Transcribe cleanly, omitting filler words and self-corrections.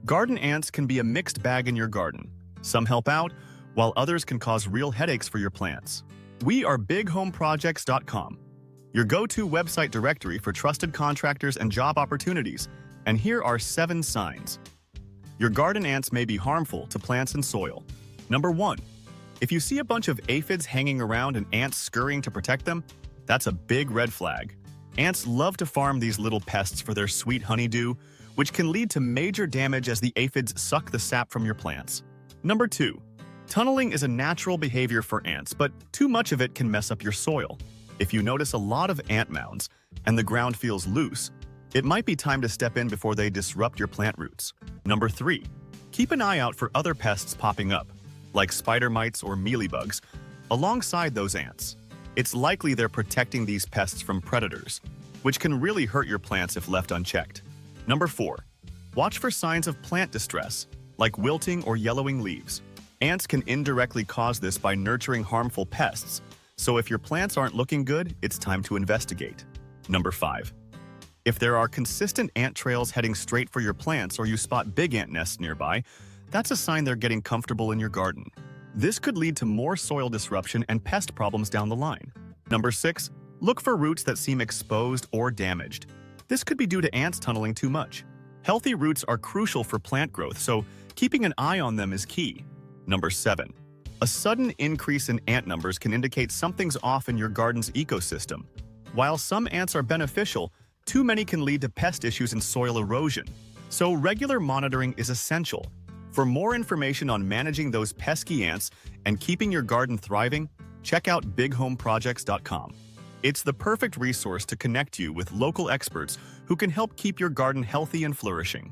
Garden ants can be a mixed bag in your garden. Some help out, while others can cause real headaches for your plants. We are bighomeprojects.com, your go-to website directory for trusted contractors and job opportunities, and here are 7 signs. Your garden ants may be harmful to plants and soil. Number 1. If you see a bunch of aphids hanging around and ants scurrying to protect them, that's a big red flag. Ants love to farm these little pests for their sweet honeydew, which can lead to major damage as the aphids suck the sap from your plants. Number 2. Tunneling is a natural behavior for ants, but too much of it can mess up your soil. If you notice a lot of ant mounds and the ground feels loose, it might be time to step in before they disrupt your plant roots. Number 3. Keep an eye out for other pests popping up, like spider mites or mealybugs, alongside those ants. It's likely they're protecting these pests from predators, which can really hurt your plants if left unchecked. Number 4. Watch for signs of plant distress, like wilting or yellowing leaves. Ants can indirectly cause this by nurturing harmful pests, so if your plants aren't looking good, it's time to investigate. Number 5. If there are consistent ant trails heading straight for your plants or you spot big ant nests nearby, that's a sign they're getting comfortable in your garden. This could lead to more soil disruption and pest problems down the line. Number 6. Look for roots that seem exposed or damaged. This could be due to ants tunneling too much. Healthy roots are crucial for plant growth, so keeping an eye on them is key. Number 7. A sudden increase in ant numbers can indicate something's off in your garden's ecosystem. While some ants are beneficial, too many can lead to pest issues and soil erosion. So regular monitoring is essential. For more information on managing those pesky ants and keeping your garden thriving, check out bighomeprojects.com. It's the perfect resource to connect you with local experts who can help keep your garden healthy and flourishing.